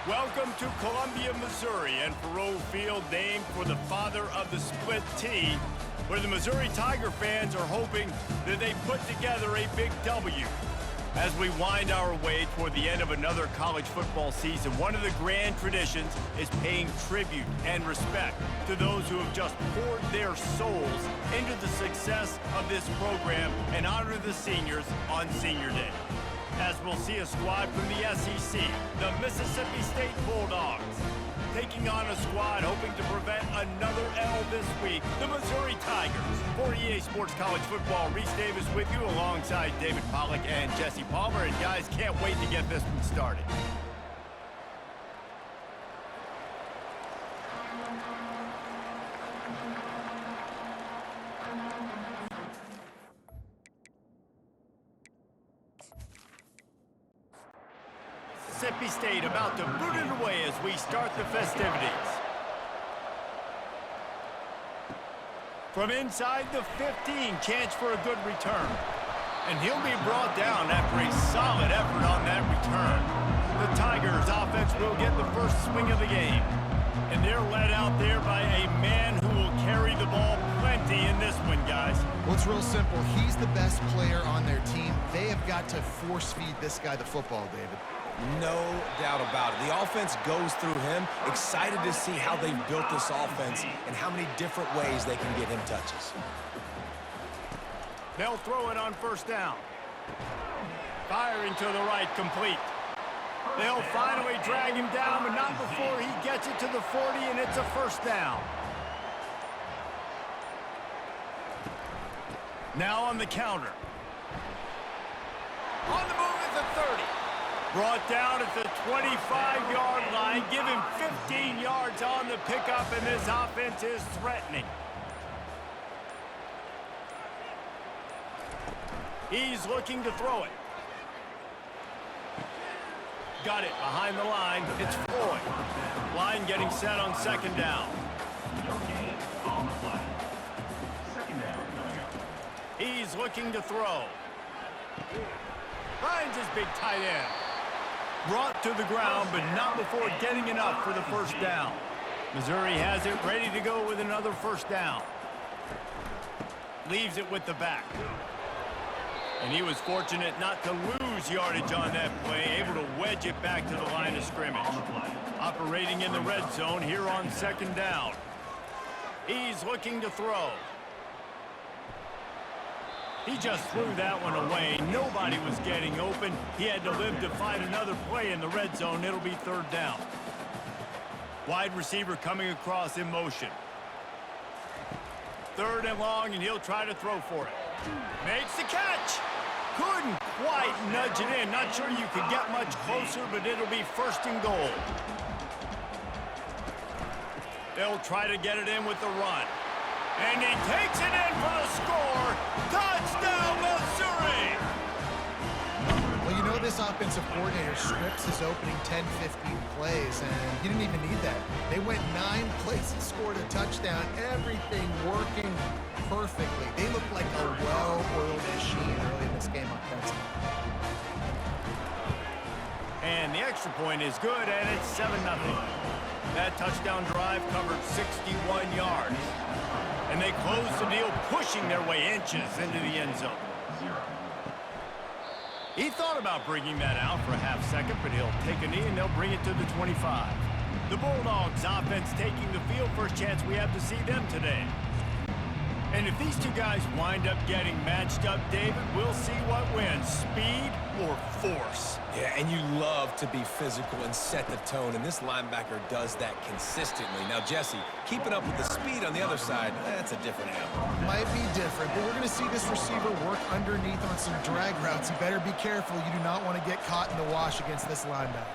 Welcome to Columbia, Missouri, and Faroe Field, named for the father of the split T, where the Missouri Tiger fans are hoping that they put together a big W. As we wind our way toward the end of another college football season, one of the grand traditions is paying tribute and respect to those who have just poured their souls into the success of this program and honor the seniors on Senior Day. As we'll see a squad from the SEC, the Mississippi State Bulldogs, taking on a squad hoping to prevent another L this week, the Missouri Tigers. For EA Sports College Football, Reese Davis with you alongside David Pollack and Jesse Palmer. And guys, can't wait to get this one started. Mississippi State about to boot it away as we start the festivities. From inside the 15, chance for a good return. And he'll be brought down after a solid effort on that return. The Tigers offense will get the first swing of the game. And they're led out there by a man who will carry the ball plenty in this one, guys. Well, it's real simple. He's the best player on their team. They have got to force feed this guy the football, David. No doubt about it. The offense goes through him. Excited to see how they've built this offense and how many different ways they can get him touches. They'll throw it on first down. Firing to the right, complete. They'll finally drag him down, but not before he gets it to the 40, and it's a first down. Now on the counter. On the move at the 30. Brought down at the 25-yard line. Give him 15 yards on the pickup, and this offense is threatening. He's looking to throw it. Got it behind the line. It's Floyd. Line getting set on second down. He's looking to throw. Finds his big tight end. Brought to the ground, but not before getting enough for the first down. Missouri has it ready to go with another first down. Leaves it with the back. And he was fortunate not to lose yardage on that play, able to wedge it back to the line of scrimmage. Operating in the red zone here on second down. He's looking to throw. He just threw that one away. Nobody was getting open. He had to live to find another play in the red zone. It'll be third down. Wide receiver coming across in motion. Third and long, and he'll try to throw for it. Makes the catch. Couldn't quite nudge it in. Not sure you could get much closer, but it'll be first and goal. They'll try to get it in with the run. And he takes it in for the score. Touchdown, Missouri! Well, you know this offensive coordinator scripts his opening 10, 15 plays, and he didn't even need that. They went 9 plays and scored a touchdown. Everything working perfectly. They look like a well-oiled machine early in this game offensively. And the extra point is good, and it's 7-0. That touchdown drive covered 61 yards. And they close the deal, pushing their way inches into the end zone. He thought about bringing that out for a half second, but he'll take a knee and they'll bring it to the 25. The Bulldogs offense taking the field. First chance we have to see them today. And if these two guys wind up getting matched up, David, we'll see what wins, speed or force. Yeah, and you love to be physical and set the tone, and this linebacker does that consistently. Now, Jesse, keeping up with the speed on the other side, that's a different animal. Might be different, but we're going to see this receiver work underneath on some drag routes. You better be careful. You do not want to get caught in the wash against this linebacker.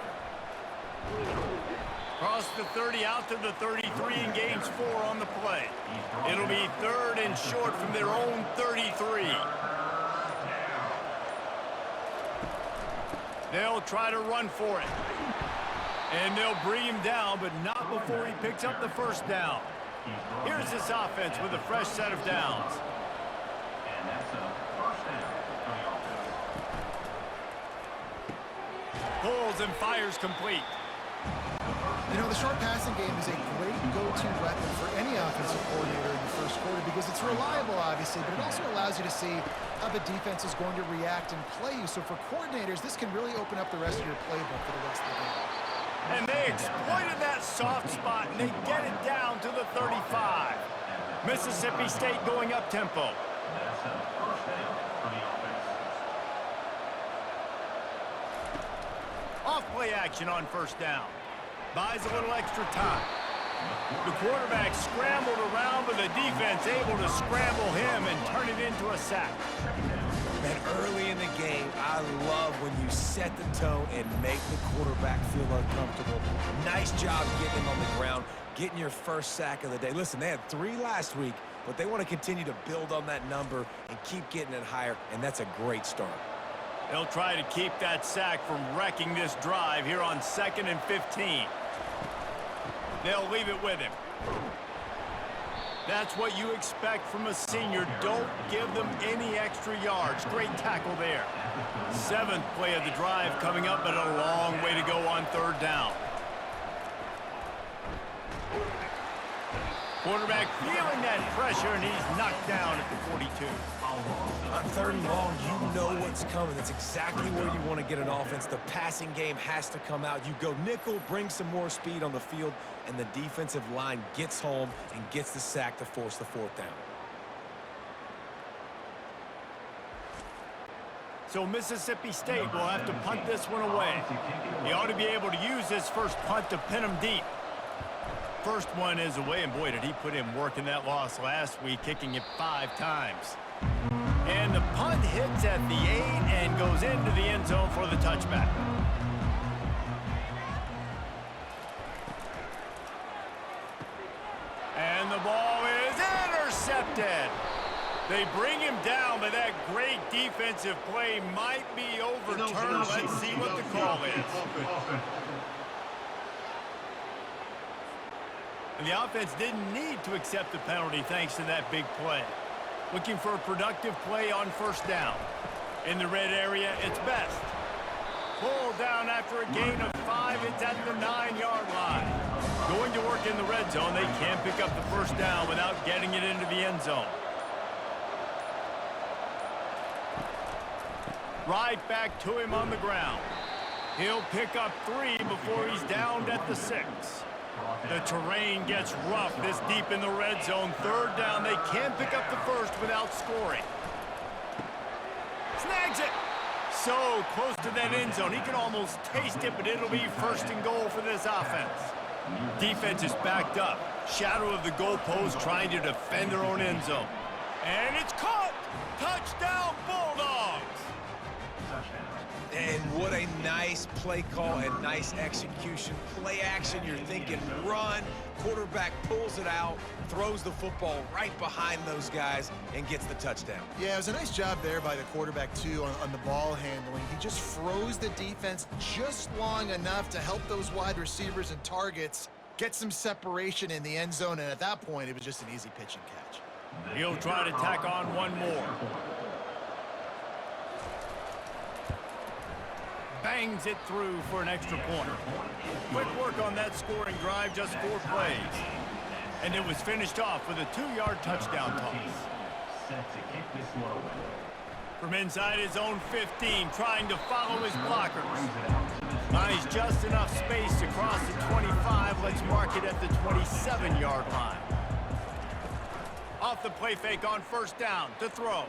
Cross the 30 out to the 33 and gains 4 on the play. It'll be third and short from their own 33. They'll try to run for it. And they'll bring him down, but not before he picks up the first down. Here's this offense with a fresh set of downs. Pulls and fires complete. You know, the short passing game is a great go-to weapon for any offensive coordinator in the first quarter because it's reliable, obviously, but it also allows you to see how the defense is going to react and play you. So for coordinators, this can really open up the rest of your playbook for the rest of the game. And they exploited that soft spot, and they get it down to the 35. Mississippi State going up-tempo. Off-play action on first down. Buys a little extra time. The quarterback scrambled around, but the defense able to scramble him and turn it into a sack. And early in the game, I love when you set the tone and make the quarterback feel uncomfortable. Nice job getting him on the ground, getting your first sack of the day. Listen, they had 3 last week, but they want to continue to build on that number and keep getting it higher, and that's a great start. They'll try to keep that sack from wrecking this drive here on 2nd and 15. They'll leave it with him. That's what you expect from a senior. Don't give them any extra yards. Great tackle there. 7th play of the drive coming up, but a long way to go on 3rd down. Quarterback feeling that pressure, and he's knocked down at the 42. On 3rd and long, you know what's coming. That's exactly where you want to get an offense. The passing game has to come out. You go nickel, bring some more speed on the field, and the defensive line gets home and gets the sack to force the 4th down. So Mississippi State will have to punt this one away. He ought to be able to use this first punt to pin him deep. First one is away, and boy, did he put in work in that loss last week, kicking it 5 times. And the punt hits at the 8 and goes into the end zone for the touchback. And the ball is intercepted. They bring him down, but that great defensive play might be overturned. Let's see what the call is. And the offense didn't need to accept the penalty thanks to that big play. Looking for a productive play on 1st down. In the red area, it's Best. Pulled down after a gain of 5. It's at the 9-yard line. Going to work in the red zone. They can't pick up the 1st down without getting it into the end zone. Right back to him on the ground. He'll pick up 3 before he's downed at the 6. The terrain gets rough this deep in the red zone. 3rd down. They can't pick up the 1st without scoring. Snags it. So close to that end zone. He can almost taste it, but it'll be 1st and goal for this offense. Defense is backed up. Shadow of the goalpost trying to defend their own end zone. And it's caught. Touchdown, Bulldogs. And what a nice play call and nice execution. Play action, you're thinking run. Quarterback pulls it out, throws the football right behind those guys, and gets the touchdown. Yeah, it was a nice job there by the quarterback, too, on the ball handling. He just froze the defense just long enough to help those wide receivers and targets get some separation in the end zone, and at that point, it was just an easy pitch and catch. He'll try to tack on one more. Bangs it through for an extra point. Quick work on that scoring drive, just 4 plays. And it was finished off with a 2-yard touchdown toss. From inside his own 15, trying to follow his blockers. Finds just enough space to cross the 25. Let's mark it at the 27-yard line. Off the play fake on 1st down to throw.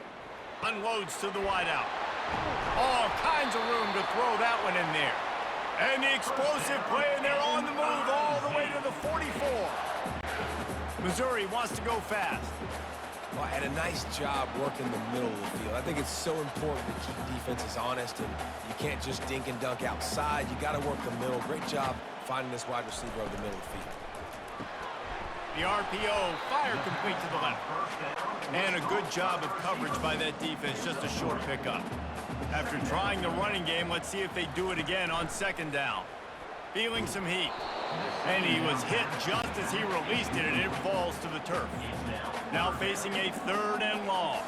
Unloads to the wideout. All kinds of room to throw that one in there. And the explosive play, and they're on the move all the way to the 44. Missouri wants to go fast. Well, and a nice job working the middle of the field. I think it's so important to keep defenses honest, and you can't just dink and dunk outside. You got to work the middle. Great job finding this wide receiver over the middle of the field. The RPO, fire complete to the left. And a good job of coverage by that defense, just a short pickup. After trying the running game, let's see if they do it again on 2nd down. Feeling some heat. And he was hit just as he released it, and it falls to the turf. Now facing a 3rd and long.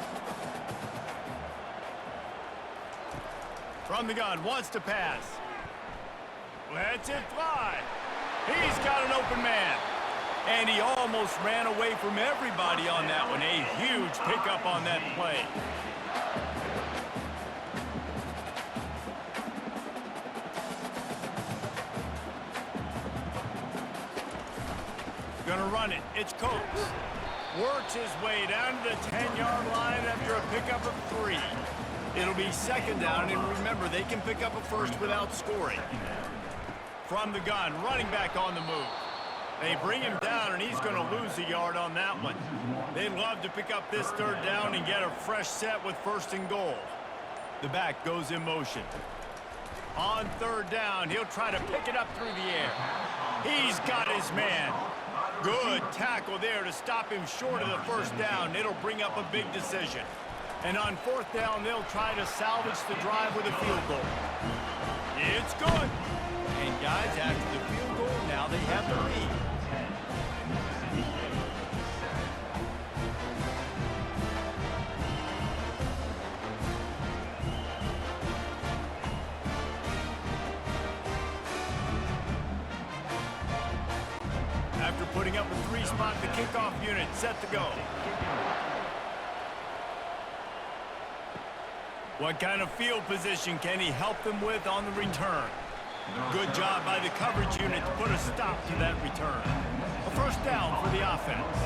From the gun, wants to pass. Lets it fly. He's got an open man. And he almost ran away from everybody on that one. A huge pickup on that play. Gonna run it. It's Coates. Works his way down to the 10-yard line after a pickup of 3. It'll be second down, and remember, they can pick up a first without scoring. From the gun, running back on the move. They bring him down, and he's going to lose a yard on that one. They'd love to pick up this third down and get a fresh set with first and goal. The back goes in motion. On third down, he'll try to pick it up through the air. He's got his man. Good tackle there to stop him short of the first down. It'll bring up a big decision. And on fourth down, they'll try to salvage the drive with a field goal. It's good. And guys, after the field goal, now they have the lead. After putting up a 3-spot, the kickoff unit set to go. What kind of field position can he help them with on the return? Good job by the coverage unit to put a stop to that return. A first down for the offense.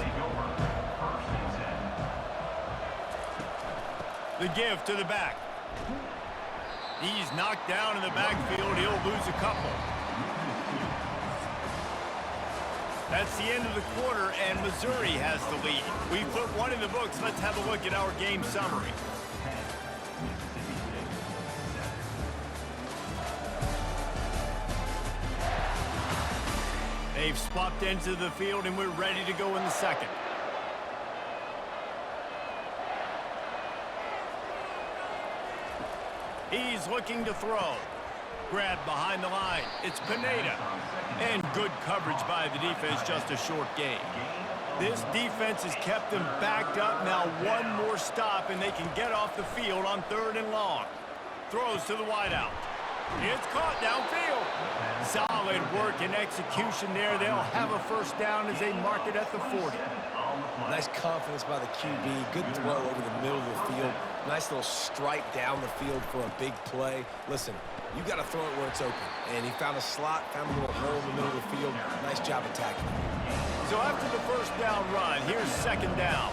The give to the back. He's knocked down in the backfield. He'll lose a couple. That's the end of the quarter, and Missouri has the lead. We've put one in the books. Let's have a look at our game summary. They've swapped ends of the field, and we're ready to go in the second. He's looking to throw. Grab behind the line. It's Pineda. And good coverage by the defense, just a short gain. This defense has kept them backed up. Now one more stop, and they can get off the field on third and long. Throws to the wideout. It's caught downfield. Solid work and execution there. They'll have a first down as they mark it at the 40. Nice confidence by the QB. Good throw over the middle of the field. Nice little strike down the field for a big play. Listen, you got to throw it where it's open. And he found a slot, found a little hole in the middle of the field. Nice job attacking. So after the first down run, here's second down.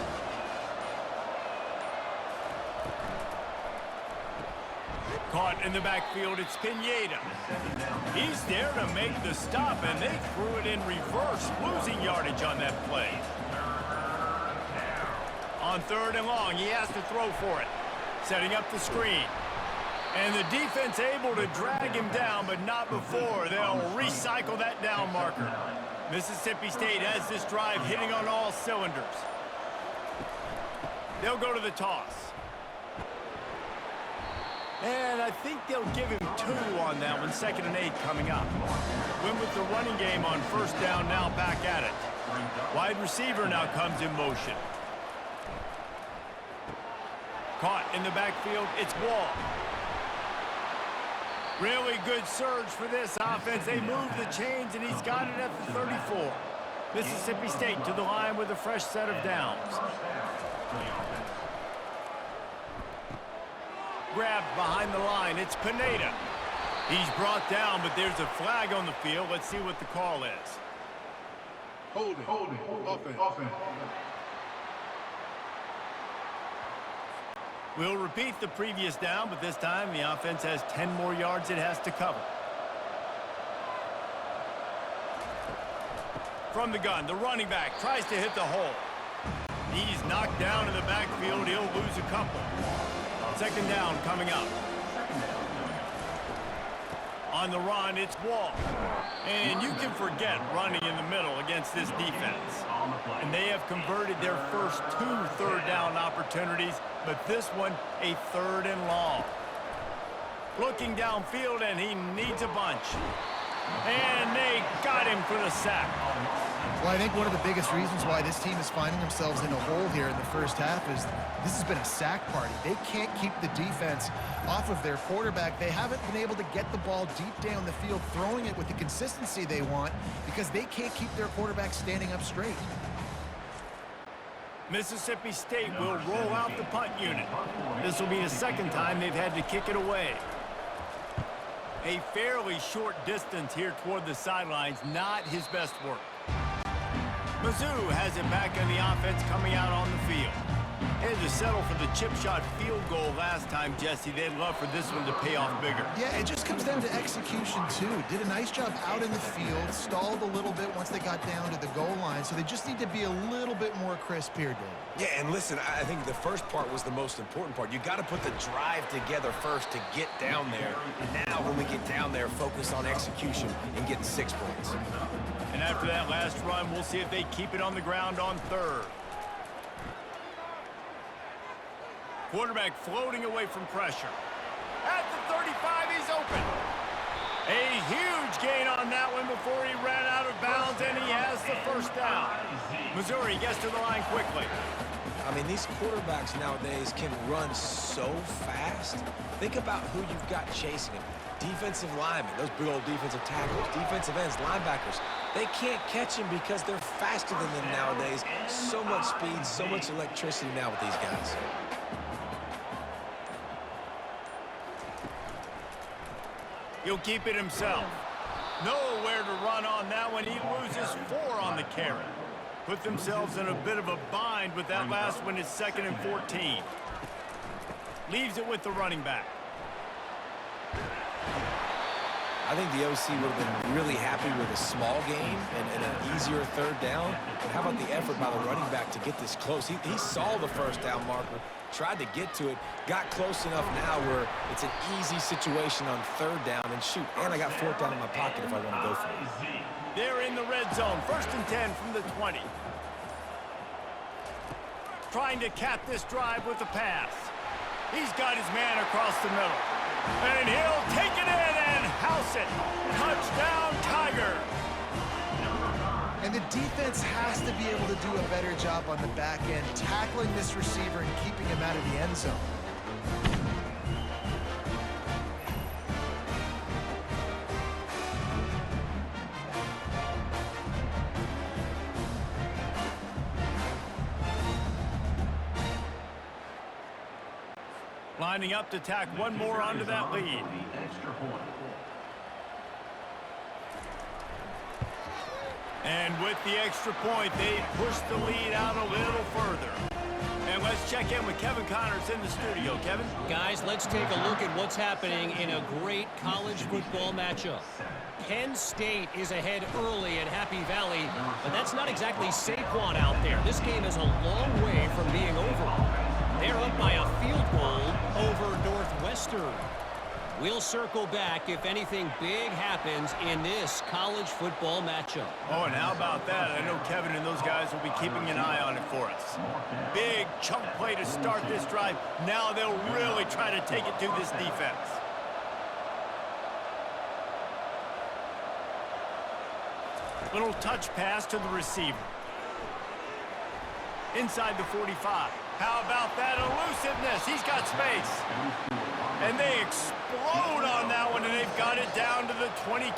Caught in the backfield, it's Pineda. He's there to make the stop, and they threw it in reverse, losing yardage on that play. On third and long, he has to throw for it. Setting up the screen. And the defense able to drag him down, but not before. They'll recycle that down marker. Mississippi State has this drive hitting on all cylinders. They'll go to the toss. And I think they'll give him 2 on that one. 2nd and 8 coming up. Win with the running game on first down, now back at it. Wide receiver now comes in motion. Caught in the backfield, it's Wall. Really good surge for this offense. They move the chains, and he's got it at the 34. Mississippi State to the line with a fresh set of downs. Grabbed behind the line. It's Pineda. He's brought down, but there's a flag on the field. Let's see what the call is. Hold it. Offense. We'll repeat the previous down, but this time the offense has 10 more yards it has to cover. From the gun, the running back tries to hit the hole. He's knocked down in the backfield. He'll lose a couple. Second down coming up. On the run, it's Wall. And you can forget running in the middle against this defense. And they have converted their first 2 third down opportunities, but this one a 3rd and long. Looking downfield, and he needs a bunch. And they got him for the sack. Well, I think one of the biggest reasons why this team is finding themselves in a hole here in the first half is this has been a sack party. They can't keep the defense off of their quarterback. They haven't been able to get the ball deep down the field, throwing it with the consistency they want because they can't keep their quarterback standing up straight. Mississippi State will roll out the punt unit. This will be the second time they've had to kick it away. A fairly short distance here toward the sidelines, not his best work. Mizzou has it back on the offense coming out on the field. They had to settle for the chip shot field goal last time, Jesse. They'd love for this one to pay off bigger. Yeah, it just comes down to execution, too. Did a nice job out in the field, stalled a little bit once they got down to the goal line, so they just need to be a little bit more crisp here, Dave. Yeah, and listen, I think the first part was the most important part. You got to put the drive together first to get down there. Now, when we get down there, focus on execution and getting 6 points. And after that last run, we'll see if they keep it on the ground on third. Quarterback floating away from pressure. At the 35, he's open. A huge gain on that one before he ran out of bounds, and he has the first down. Missouri gets to the line quickly. I mean, these quarterbacks nowadays can run so fast. Think about who you've got chasing him. Defensive linemen, those big old defensive tackles, defensive ends, linebackers. They can't catch him because they're faster than them nowadays. So much speed, so much electricity now with these guys. He'll keep it himself. Nowhere to run on that one. He loses 4 on the carry. Put themselves in a bit of a bind with that last one. It's 2nd and 14. Leaves it with the running back. I think the OC would have been really happy with a small game and an easier third down. But how about the effort by the running back to get this close? He saw the first down marker, tried to get to it, got close enough now where it's an easy situation on third down, and shoot, and I got 4th down in my pocket if I want to go for it. They're in the red zone, 1st and 10 from the 20. Trying to cap this drive with a pass. He's got his man across the middle. And he'll take it in and house it. Touchdown, Tigers. And the defense has to be able to do a better job on the back end, tackling this receiver and keeping him out of the end zone. Lining up to tack one more onto that lead. And with the extra point, they push the lead out a little further. And let's check in with Kevin Connors in the studio. Kevin? Guys, let's take a look at what's happening in a great college football matchup. Penn State is ahead early at Happy Valley, but that's not exactly Saquon out there. This game is a long way from being over. They're up by a field goal over Northwestern. We'll circle back if anything big happens in this college football matchup. Oh, and how about that? I know Kevin and those guys will be keeping an eye on it for us. Big chunk play to start this drive. Now they'll really try to take it to this defense. Little touch pass to the receiver. Inside the 45. How about that elusiveness? He's got space. And they explode on that one, and they've got it down to the 22.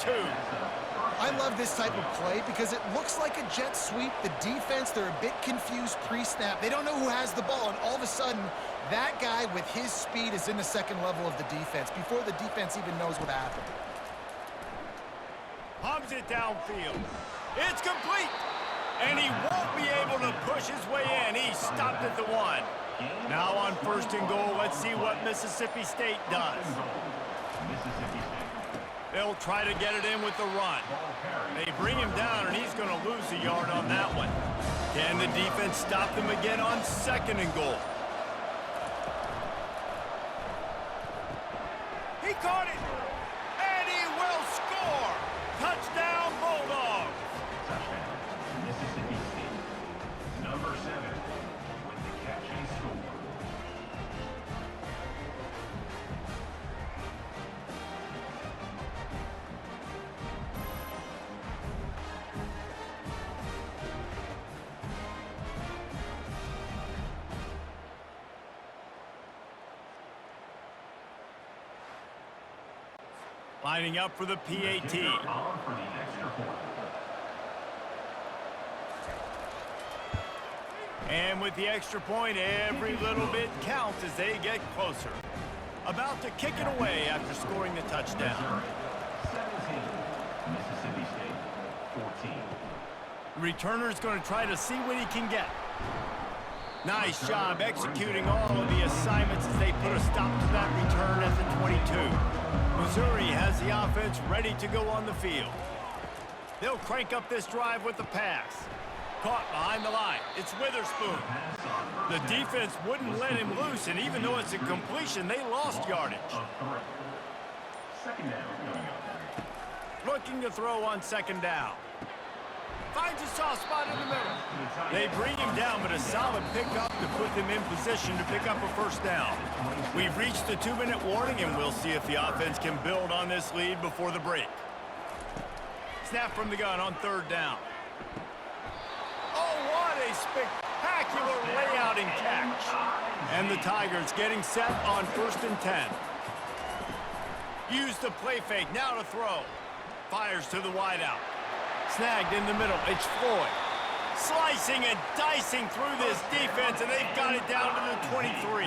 I love this type of play because it looks like a jet sweep. The defense, they're a bit confused pre-snap. They don't know who has the ball, and all of a sudden, that guy with his speed is in the second level of the defense before the defense even knows what happened. Pumps it downfield. It's complete. And he won't be able to push his way in. He stopped at the 1. Now on 1st and goal, let's see what Mississippi State does. They'll try to get it in with the run. They bring him down, and he's going to lose a yard on that one. Can the defense stop them again on 2nd and goal? He caught it, and he will score. Touchdown, Bulldogs. Mississippi State, number 7, with the catch and score. Lining up for the PAT. On for the extra point. And with the extra point, every little bit counts as they get closer. About to kick it away after scoring the touchdown. 17, Mississippi State, 14. Returner's going to try to see what he can get. Nice job executing all of the assignments as they put a stop to that return at the 22. Missouri has the offense ready to go on the field. They'll crank up this drive with the pass. Caught behind the line. It's Witherspoon. The defense wouldn't let him loose, and even though it's a completion, they lost yardage. Second down coming up. Looking to throw on second down. Finds a soft spot in the middle. They bring him down, but a solid pickup to put them in position to pick up a first down. We've reached the 2-minute warning, and we'll see if the offense can build on this lead before the break. Snap from the gun on third down. Oh, what a spectacular layout and catch. And the Tigers getting set on 1st and 10. Use the play fake, now to throw. Fires to the wideout. Snagged in the middle, it's Floyd. Slicing and dicing through this defense, and they've got it down to the 23.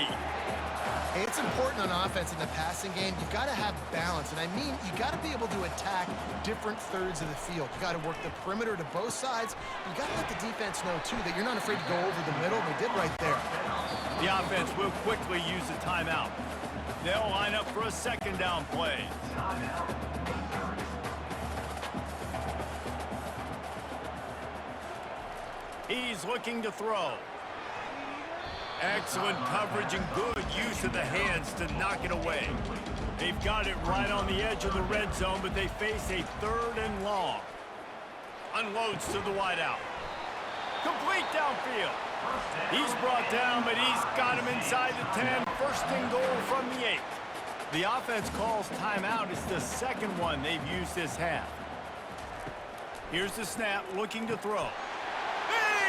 Hey, it's important on offense in the passing game. You've got to have balance, and I mean, you got to be able to attack different thirds of the field. You got to work the perimeter to both sides. You got to let the defense know, too, that you're not afraid to go over the middle. They did right there. The offense will quickly use a timeout. They'll line up for a second down play. He's looking to throw. Excellent coverage and good use of the hands to knock it away. They've got it right on the edge of the red zone, but they face a 3rd and long. Unloads to the wideout. Complete downfield. He's brought down, but he's got him inside the 10. 1st and goal from the 8. The offense calls timeout. It's the second one they've used this half. Here's the snap, looking to throw.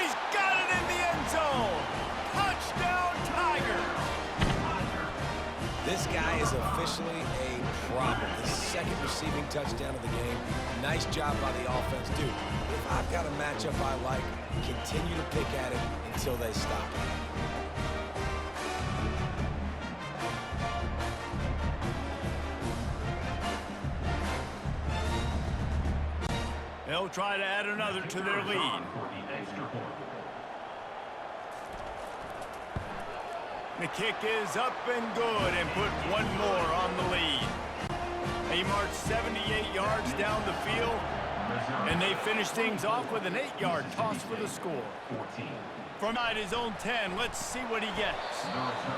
He's got it in the end zone. Touchdown, Tigers! This guy is officially a problem. The second receiving touchdown of the game. Nice job by the offense. Dude, if I've got a matchup I like, continue to pick at it until they stop it. They'll try to add another to their lead. The kick is up and good and put one more on the lead. They march 78 yards down the field, and they finish things off with an 8-yard toss for the score. From his own 10, let's see what he gets.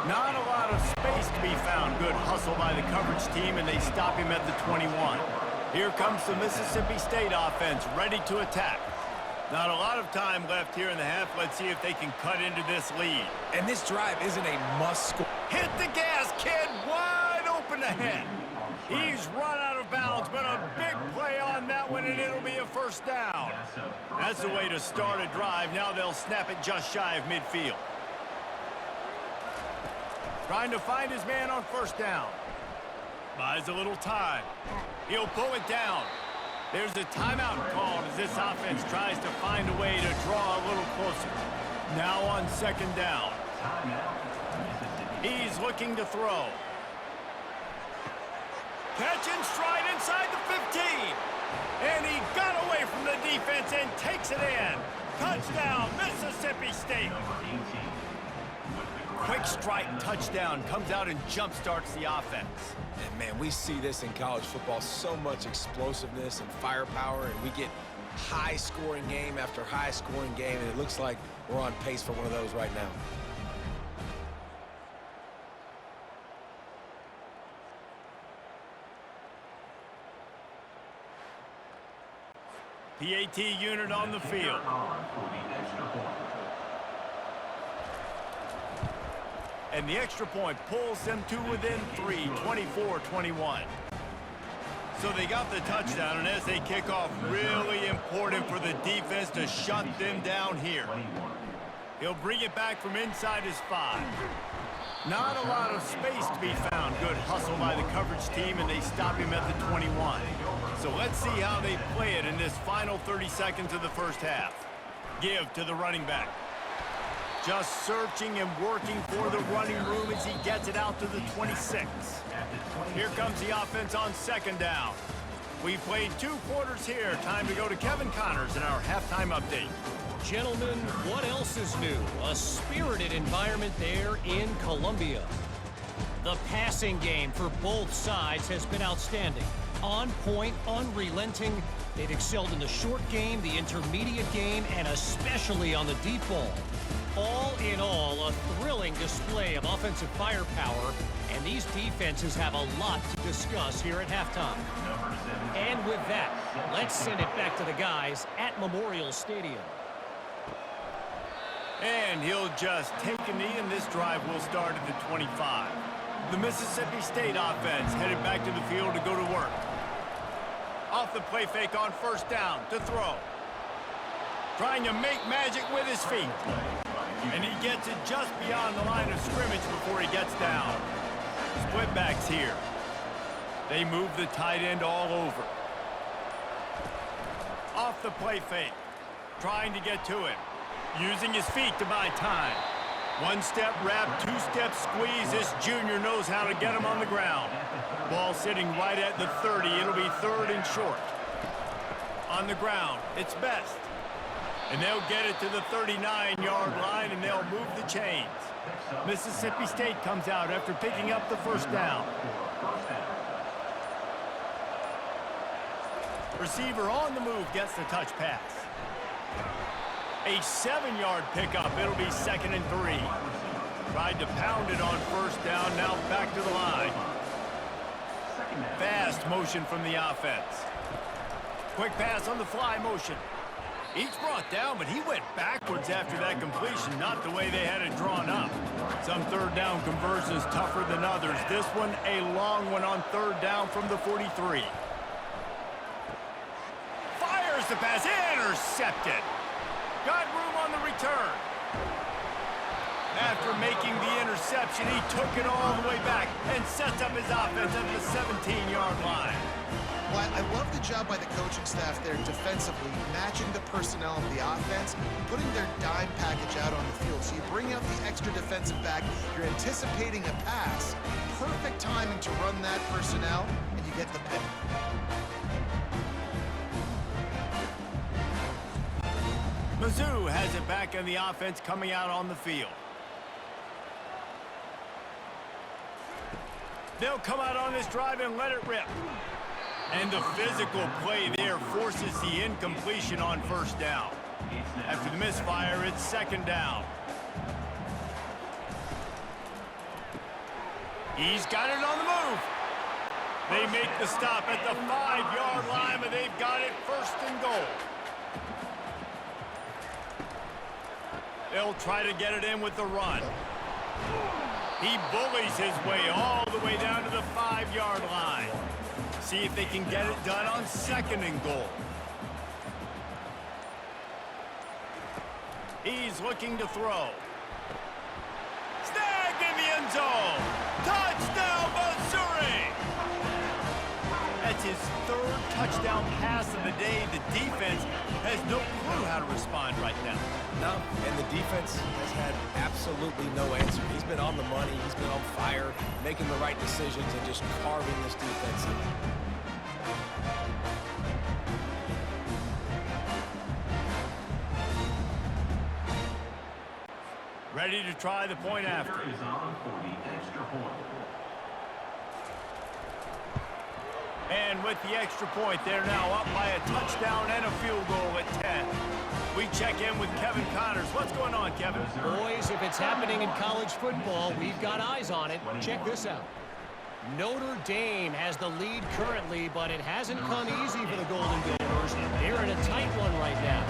Not a lot of space to be found. Good hustle by the coverage team, and they stop him at the 21. Here comes the Mississippi State offense, ready to attack. Not a lot of time left here in the half. Let's see if they can cut into this lead. And this drive isn't a must-score. Hit the gas, kid. Wide open ahead. He's run out of bounds, but a big play on that one, and it'll be a first down. That's the way to start a drive. Now they'll snap it just shy of midfield. Trying to find his man on first down. Buys a little time. He'll pull it down. There's a timeout called as this offense tries to find a way to draw a little closer. Now on second down. He's looking to throw. Catch and stride inside the 15. And he got away from the defense and takes it in. Touchdown, Mississippi State. Quick strike touchdown comes out and jump starts the offense. And man, we see this in college football, so much explosiveness and firepower, and we get high-scoring game after high-scoring game, and it looks like we're on pace for one of those right now. PAT unit on the field. And the extra point pulls them to within 3, 24-21. So they got the touchdown, and as they kick off, really important for the defense to shut them down here. He'll bring it back from inside his 5. Not a lot of space to be found. Good hustle by the coverage team, and they stop him at the 21. So let's see how they play it in this final 30 seconds of the first half. Give to the running back. Just searching and working for the running room as he gets it out to the 26. Here comes the offense on second down. We played 2 quarters here. Time to go to Kevin Connors in our halftime update. Gentlemen, what else is new? A spirited environment there in Columbia. The passing game for both sides has been outstanding. On point, unrelenting. They've excelled in the short game, the intermediate game, and especially on the deep ball. All in all, a thrilling display of offensive firepower, and these defenses have a lot to discuss here at halftime. And with that, let's send it back to the guys at Memorial Stadium. And he'll just take a knee, and this drive will start at the 25. The Mississippi State offense headed back to the field to go to work. Off the play fake on first down to throw. Trying to make magic with his feet. And he gets it just beyond the line of scrimmage before he gets down. Split backs here. They move the tight end all over. Off the play fake. Trying to get to him. Using his feet to buy time. 1-step wrap, 2-step squeeze. This junior knows how to get him on the ground. Ball sitting right at the 30. It'll be third and short. On the ground, it's Best. And they'll get it to the 39-yard line, and they'll move the chains. Mississippi State comes out after picking up the first down. Receiver on the move gets the touch pass. A 7-yard pickup. It'll be 2nd and 3. Tried to pound it on first down. Now back to the line. Fast motion from the offense. Quick pass on the fly motion. Each brought down, but he went backwards after that completion, not the way they had it drawn up. Some third down conversions tougher than others. This one, a long one on third down from the 43. Fires the pass, intercepted. Got room on the return. After making the interception, he took it all the way back and sets up his offense at the 17-yard line. Well, I love the job by the coaching staff there defensively, matching the personnel of the offense, putting their dime package out on the field. So you bring out the extra defensive back, you're anticipating a pass. Perfect timing to run that personnel, and you get the pick. Mizzou has it back in the offense coming out on the field. They'll come out on this drive and let it rip. And the physical play there forces the incompletion on first down. After the misfire, it's 2nd down. He's got it on the move. They make the stop at the 5-yard line, but they've got it 1st and goal. They'll try to get it in with the run. He bullies his way all the way down to the 5-yard line. See if they can get it done on 2nd and goal. He's looking to throw. Snagged in the end zone. Touchdown, Missouri! That's his 3rd touchdown pass of the day. The defense has no clue how to respond right now. No, and the defense has had absolutely no answer. He's been on the money. He's been on fire, making the right decisions and just carving this defense in. Ready to try the point after. Is on for the extra point. And with the extra point, they're now up by a touchdown and a field goal at 10. We check in with Kevin Connors. What's going on, Kevin? Boys, if it's happening in college football, we've got eyes on it. Check this out. Notre Dame has the lead currently, but it hasn't come easy for the Golden Gophers. They're in a tight one right now.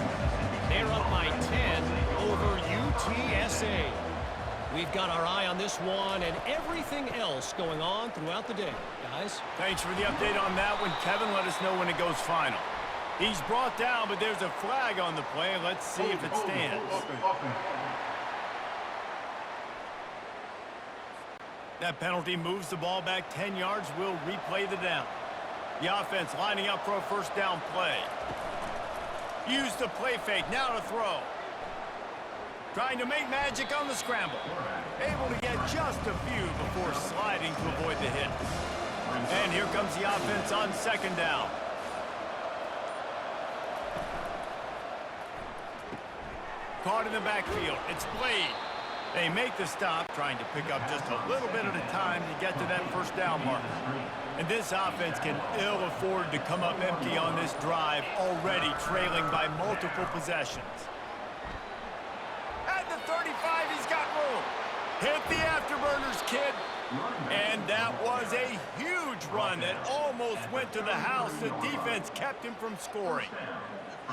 They're up by 10 over UTSA. We've got our eye on this one and everything else going on throughout the day, guys. Thanks for the update on that one, Kevin. Let us know when it goes final. He's brought down, but there's a flag on the play. Let's see if it stands. That penalty moves the ball back 10 yards. We'll replay the down. The offense lining up for a first down play. Use the play fake. Now to throw. Trying to make magic on the scramble. Able to get just a few before sliding to avoid the hit. And here comes the offense on second down. Caught in the backfield. It's Blade. They make the stop, trying to pick up just a little bit at a time to get to that first down marker. And this offense can ill afford to come up empty on this drive, already trailing by multiple possessions. At the 35, he's got room. Hit the afterburners, kid. And that was a huge run that almost went to the house. The defense kept him from scoring.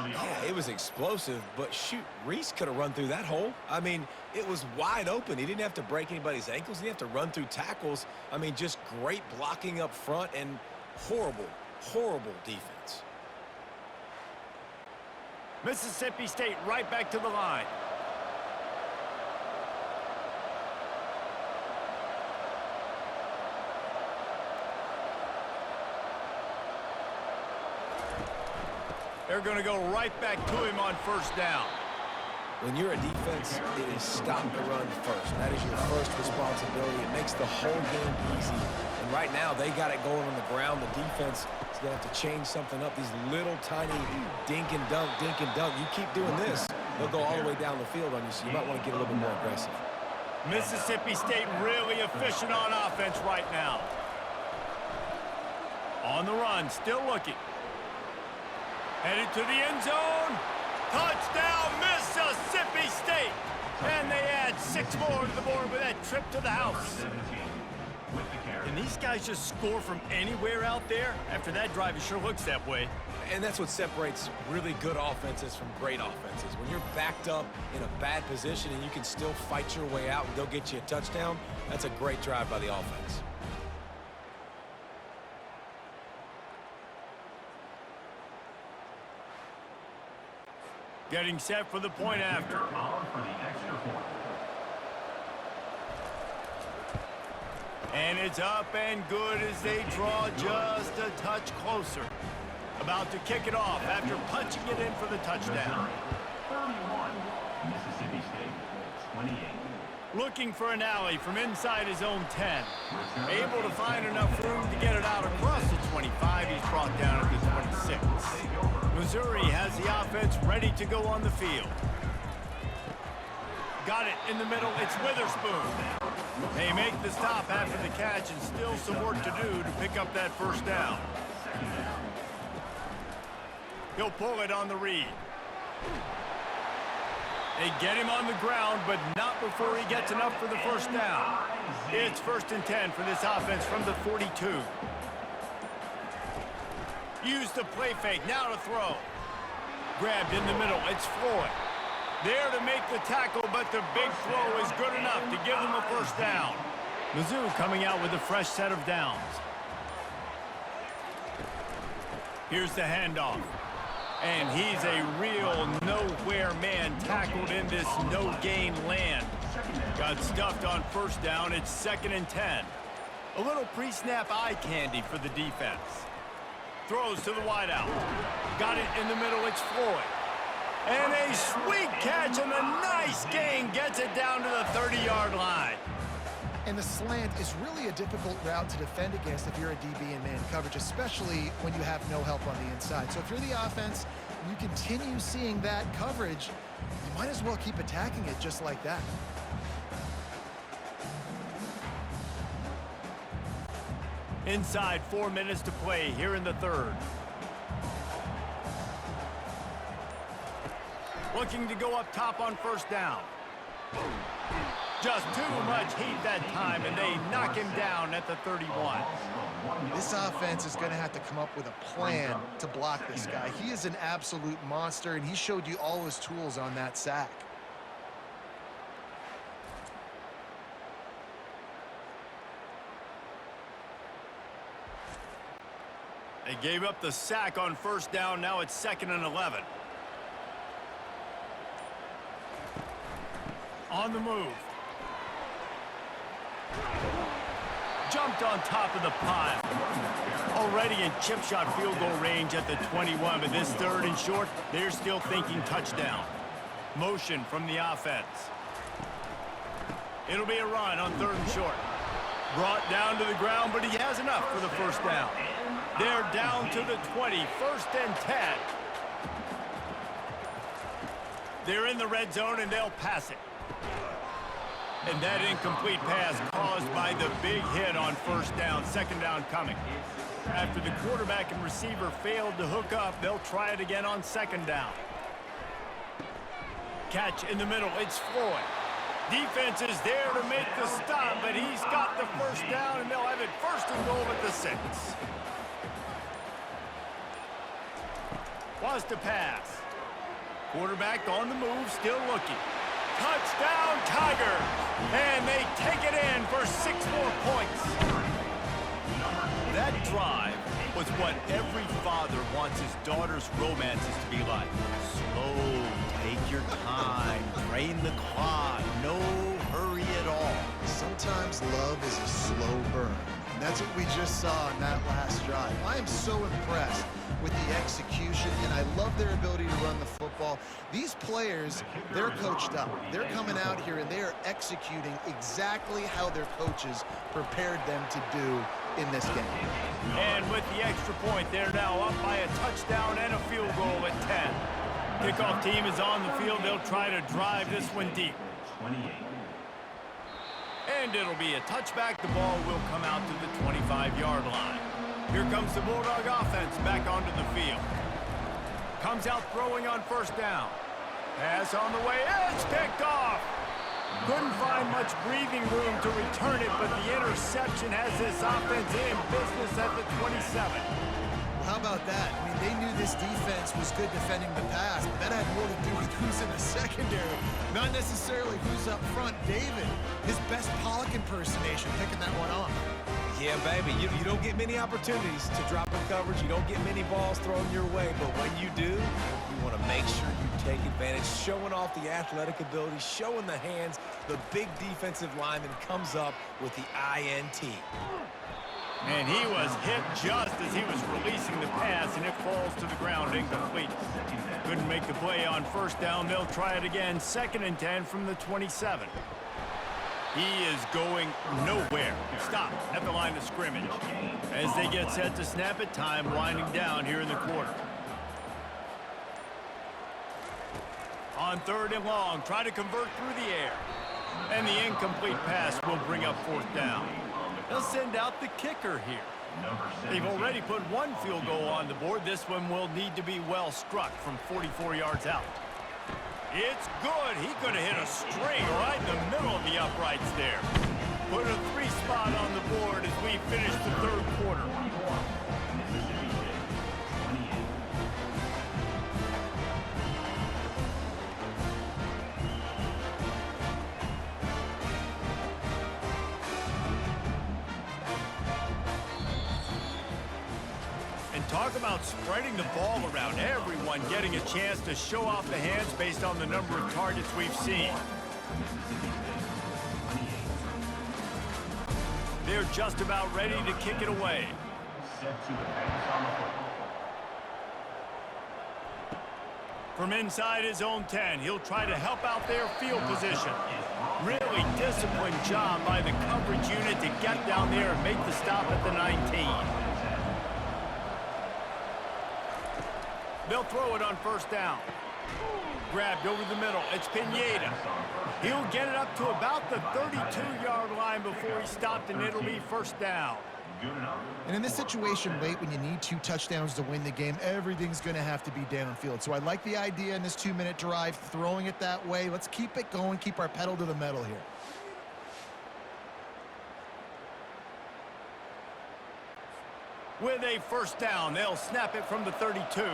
Yeah, it was explosive, but shoot, Reese could have run through that hole. I mean, it was wide open. He didn't have to break anybody's ankles. He didn't have to run through tackles. I mean, just great blocking up front and horrible, horrible defense. Mississippi State right back to the line. They're going to go right back to him on first down. When you're a defense, it is stop the run first. That is your first responsibility. It makes the whole game easy. And right now, they got it going on the ground. The defense is going to have to change something up. These little tiny dink and dunk, dink and dunk. You keep doing this, they'll go all the way down the field on you, so you might want to get a little bit more aggressive. Mississippi State really efficient on offense right now. On the run, still looking. Headed to the end zone. Touchdown, Mississippi State. And they add 6 more to the board with that trip to the house. Can these guys just score from anywhere out there? After that drive, it sure looks that way. And that's what separates really good offenses from great offenses. When you're backed up in a bad position and you can still fight your way out and go get you a touchdown, that's a great drive by the offense. Getting set for the point after. And it's up and good as they draw just a touch closer. About to kick it off after punching it in for the touchdown. 31, Mississippi State, 28. Looking for an alley from inside his own 10. Able to find enough room to get it out across the 25. He's brought down at the 26. Missouri has the offense ready to go on the field. Got it in the middle. It's Witherspoon. They make the stop after the catch, and still some work to do to pick up that first down. He'll pull it on the read. They get him on the ground, but not before he gets enough for the first down. It's 1st and 10 for this offense from the 42. Use the play fake, now to throw. Grabbed in the middle, it's Floyd. There to make the tackle, but the big throw is good enough to give them a first down. Mizzou coming out with a fresh set of downs. Here's the handoff. And he's a real nowhere man tackled in this no-gain land. Got stuffed on first down. It's 2nd and 10. A little pre-snap eye candy for the defense. Throws to the wideout. Got it in the middle. It's Floyd. And a sweet catch and a nice gain gets it down to the 30-yard line. And the slant is really a difficult route to defend against if you're a DB in man coverage, especially when you have no help on the inside. So if you're the offense and you continue seeing that coverage, you might as well keep attacking it just like that. Inside 4 minutes to play here in the third. Looking to go up top on first down. Just too much heat that time, and they knock him down at the 31. This offense is going to have to come up with a plan to block this guy. He is an absolute monster, and he showed you all his tools on that sack. They gave up the sack on first down. Now it's 2nd and 11. On the move. jumped on top of the pile. Already in chip shot field goal range at the 21, but this third and short, they're still thinking touchdown. Motion from the offense. It'll be a run on third and short. Brought down to the ground, but he has enough for the first down. They're down to the 20, 1st and 10. They're in the red zone, and they'll pass it. And that incomplete pass caused by the big hit on first down. Second down coming. After the quarterback and receiver failed to hook up, they'll try it again on second down. Catch in the middle. It's Floyd. Defense is there to make the stop, but he's got the first down, and they'll have it 1st and goal at the 6. Was to pass. Quarterback on the move, still looking. Touchdown, Tigers! And they take it in for 6 more points. That drive was what every father wants his daughter's romances to be like. Slow, take your time, drain the clock, no hurry at all. Sometimes love is a slow burn. And that's what we just saw in that last drive. I am so impressed with the execution, and I love their ability to run the football. These players, they're coached up. They're coming out here, and they are executing exactly how their coaches prepared them to do in this game. And with the extra point, they're now up by a touchdown and a field goal at 10. Kickoff team is on the field. They'll try to drive this one deep. 28. And it'll be a touchback. The ball will come out to the 25-yard line. Here comes the Bulldog offense back onto the field. Comes out throwing on first down. Pass on the way. It's picked off. Couldn't find much breathing room to return it, but the interception has this offense in business at the 27. How about that? I mean, they knew this defense was good defending the pass, but that had more to do with who's in the secondary, not necessarily who's up front. David, his best Pollock impersonation, picking that one off. Yeah, baby, you don't get many opportunities to drop in coverage. You don't get many balls thrown your way, but when you do, you want to make sure you take advantage, showing off the athletic ability, showing the hands. The big defensive lineman comes up with the INT. And he was hit just as he was releasing the pass, and it falls to the ground incomplete. Couldn't make the play on first down. They'll try it again. 2nd and 10 from the 27. He is going nowhere. Stop at the line of scrimmage. As they get set to snap it, time winding down here in the quarter. On 3rd and long, try to convert through the air. And the incomplete pass will bring up 4th down. They'll send out the kicker here. They've already put 1 field goal on the board. This one will need to be well struck from 44 yards out. It's good. He could have hit a string right in the middle of the uprights there. Put a 3 spot on the board as we finish the 3rd quarter. Talk about spreading the ball around. Everyone getting a chance to show off the hands based on the number of targets we've seen. They're just about ready to kick it away. From inside his own 10, he'll try to help out their field position. Really disciplined job by the coverage unit to get down there and make the stop at the 19. They'll throw it on first down. Grabbed over the middle. It's Pineda. He'll get it up to about the 32-yard line before he stopped, and it'll be first down. And in this situation late, when you need 2 touchdowns to win the game, everything's going to have to be downfield. So I like the idea in this 2-minute drive, throwing it that way. Let's keep it going, keep our pedal to the metal here. With a first down, they'll snap it from the 32.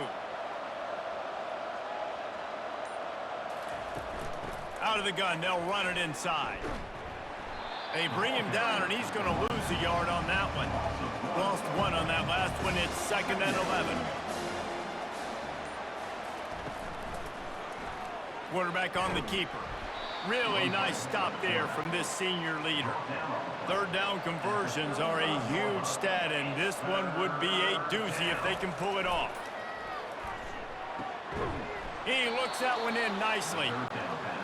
Out of the gun, they'll run it inside. They bring him down, and he's going to lose a yard on that one. Lost 1 on that last one. It's 2nd and 11. Quarterback on the keeper. Really nice stop there from this senior leader. Third down conversions are a huge stat, and this one would be a doozy if they can pull it off. He looks that one in nicely.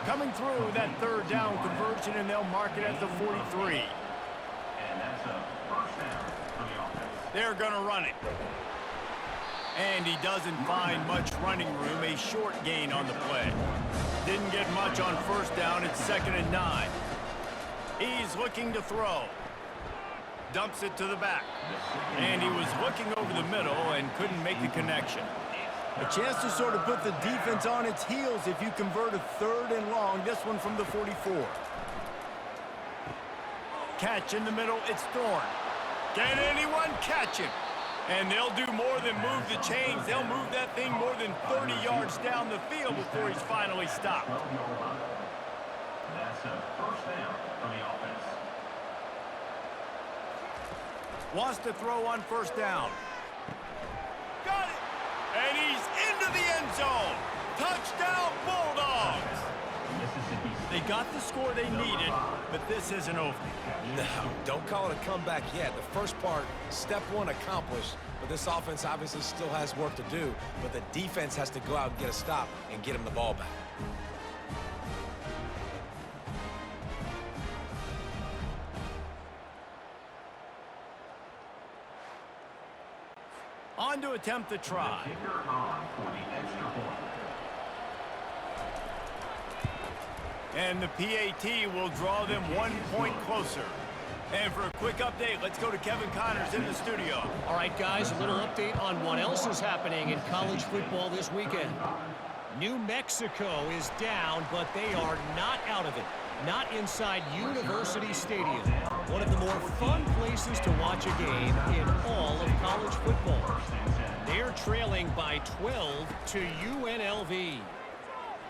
Coming through that third down conversion, and they'll mark it at the 43. They're going to run it. And he doesn't find much running room, a short gain on the play. Didn't get much on first down. It's 2nd and 9. He's looking to throw. Dumps it to the back. And he was looking over the middle and couldn't make the connection. A chance to sort of put the defense on its heels if you convert a 3rd and long. This one from the 44. Catch in the middle. It's Thorne. Can anyone catch him? And they'll do more than move the chains. They'll move that thing more than 30 yards down the field before he's finally stopped. That's a first down for the offense. Wants to throw on first down. Got it! And he's into the end zone. Touchdown, Bulldogs! They got the score they needed, but this isn't over. No, don't call it a comeback yet. The first part, step one accomplished, but this offense obviously still has work to do, but the defense has to go out and get a stop and get him the ball back. On to attempt the try. Kicker on for the extra point. And the PAT will draw them 1 point closer. And for a quick update, let's go to Kevin Connors in the studio. All right, guys, a little update on what else is happening in college football this weekend. New Mexico is down, but they are not out of it. Not inside University Stadium, one of the more fun places to watch a game in all of college football. They're trailing by 12 to UNLV.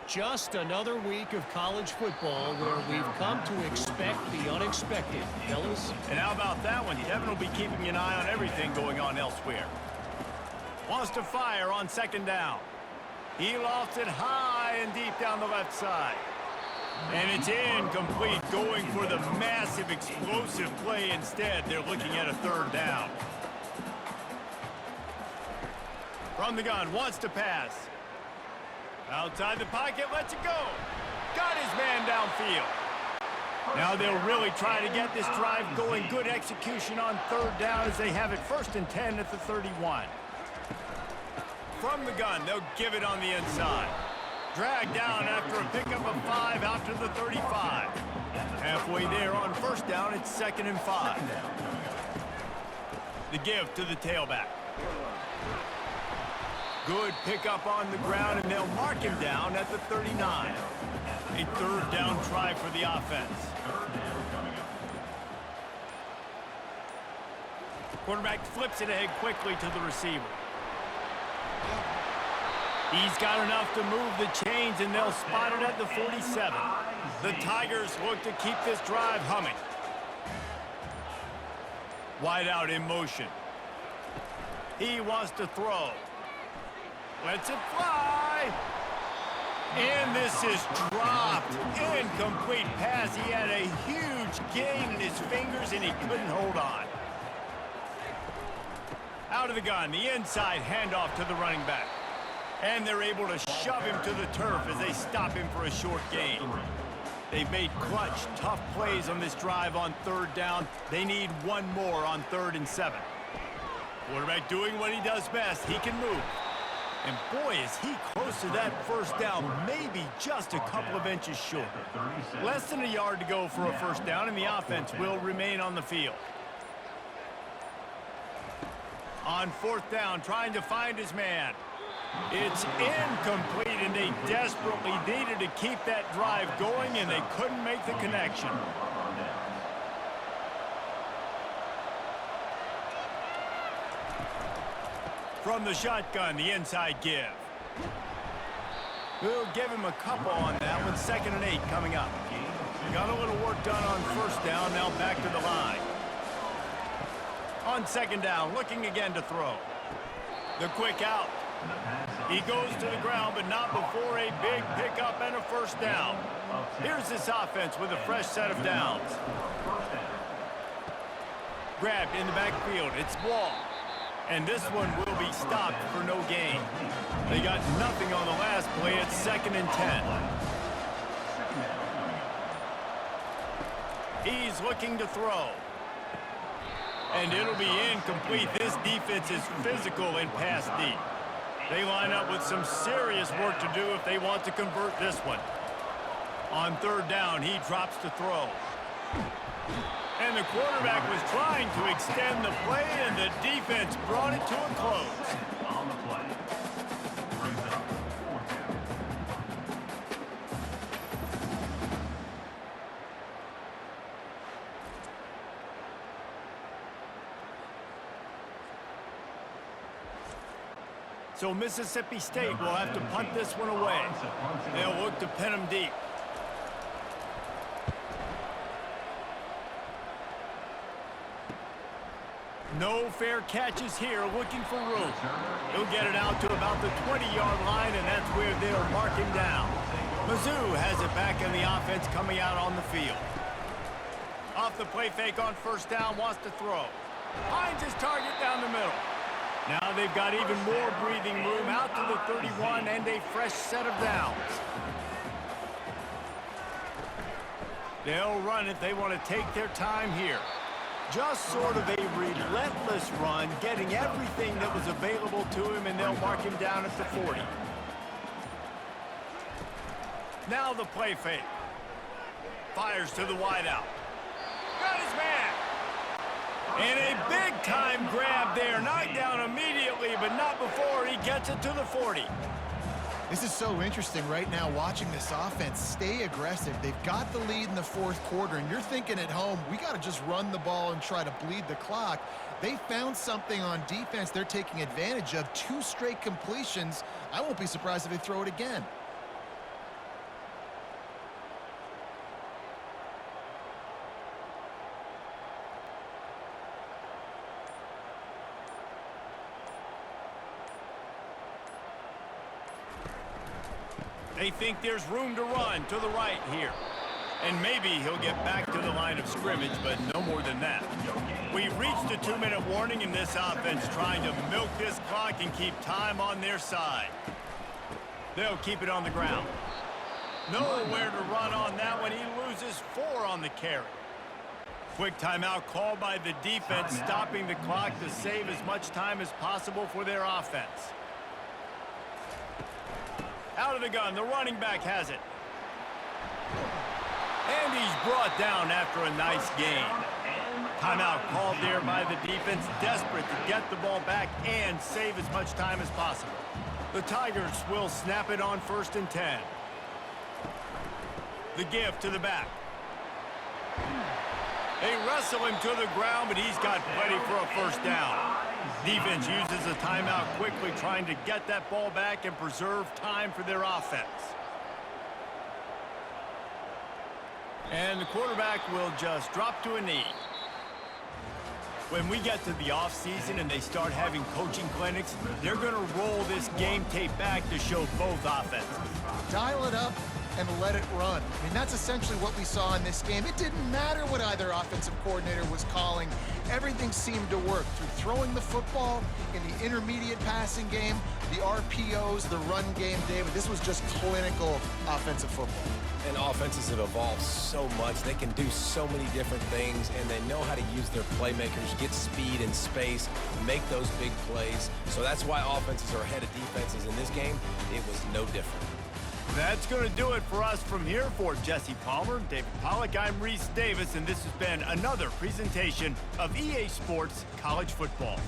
Just another week of college football where we've come to expect the unexpected, fellas. And how about that one? Kevin will be keeping an eye on everything going on elsewhere. Wants to fire on 2nd down. He lofts it high and deep down the left side. And it's incomplete, going for the massive explosive play instead. They're looking at a 3rd down. From the gun, wants to pass. Outside the pocket, lets it go. Got his man downfield. Now they'll really try to get this drive going. Good execution on 3rd down as they have it 1st and 10 at the 31. From the gun, they'll give it on the inside. Dragged down after a pickup of 5 out to the 35. Halfway there on 1st down, it's 2nd and 5. The give to the tailback. Good pickup on the ground, and they'll mark him down at the 39. A 3rd down try for the offense. Quarterback flips it ahead quickly to the receiver. He's got enough to move the chains, and they'll spot it at the 47. The Tigers look to keep this drive humming. Wide out in motion. He wants to throw. Lets it fly. And this is dropped. Incomplete pass. He had a huge gain in his fingers, and he couldn't hold on. Out of the gun, the inside handoff to the running back. And they're able to shove him to the turf as they stop him for a short gain. They've made clutch, tough plays on this drive on 3rd down. They need one more on 3rd and 7. Quarterback doing what he does best. He can move. And boy, is he close to that 1st down, maybe just a couple of inches short. Less than a yard to go for a 1st down, and the offense will remain on the field. On 4th down, trying to find his man. It's incomplete, and they desperately needed to keep that drive going, and they couldn't make the connection. From the shotgun, the inside give. We'll give him a couple on that one. 2nd and 8 coming up. Got a little work done on 1st down, now back to the line. On 2nd down, looking again to throw. The quick out. He goes to the ground, but not before a big pickup and a first down. Here's this offense with a fresh set of downs. Grabbed in the backfield. It's Wall. And this one will be stopped for no gain. They got nothing on the last play. It's 2nd and 10. He's looking to throw. And it'll be incomplete. This defense is physical and pass deep. They line up with some serious work to do if they want to convert this one. On 3rd down, he drops to throw. And the quarterback was trying to extend the play, and the defense brought it to a close. On the play. Brings up 4th down. So Mississippi State will have to punt this one away. They'll look to pin them deep. No fair catches here, looking for room. He'll get it out to about the 20-yard line, and that's where they'll mark him down. Mizzou has it back in the offense coming out on the field. Off the play fake on 1st down, wants to throw. Finds his target down the middle. Now they've got even more breathing room out to the 31 and a fresh set of downs. They'll run it. They want to take their time here. Just sort of a relentless run, getting everything that was available to him, and they'll mark him down at the 40. Now the play fake. Fires to the wideout. Got his man. And a big-time grab there. Knocked down immediately, but not before he gets it to the 40. This is so interesting right now, watching this offense stay aggressive. They've got the lead in the 4th quarter, and you're thinking at home, we got to just run the ball and try to bleed the clock. They found something on defense they're taking advantage of. 2 straight completions. I won't be surprised if they throw it again. They think there's room to run to the right here. And maybe he'll get back to the line of scrimmage, but no more than that. We've reached a 2-minute warning in this offense, trying to milk this clock and keep time on their side. They'll keep it on the ground. Nowhere to run on that one. He loses 4 on the carry. Quick timeout called by the defense, stopping the clock to save as much time as possible for their offense. Out of the gun, the running back has it. And he's brought down after a nice gain. Timeout called there by the defense, desperate to get the ball back and save as much time as possible. The Tigers will snap it on 1st and 10. The give to the back. They wrestle him to the ground, but he's got plenty for a first down. Defense uses a timeout quickly, trying to get that ball back and preserve time for their offense. And the quarterback will just drop to a knee. When we get to the offseason and they start having coaching clinics, they're going to roll this game tape back to show both offenses. Dial it up and let it run. I mean, that's essentially what we saw in this game. It didn't matter what either offensive coordinator was calling. Everything seemed to work through throwing the football, in the intermediate passing game, the RPOs, the run game, David. This was just clinical offensive football. And offenses have evolved so much. They can do so many different things, and they know how to use their playmakers, get speed and space, make those big plays. So that's why offenses are ahead of defenses in this game. It was no different. That's going to do it for us from here. For Jesse Palmer, David Pollack, I'm Reese Davis, and this has been another presentation of EA Sports College Football.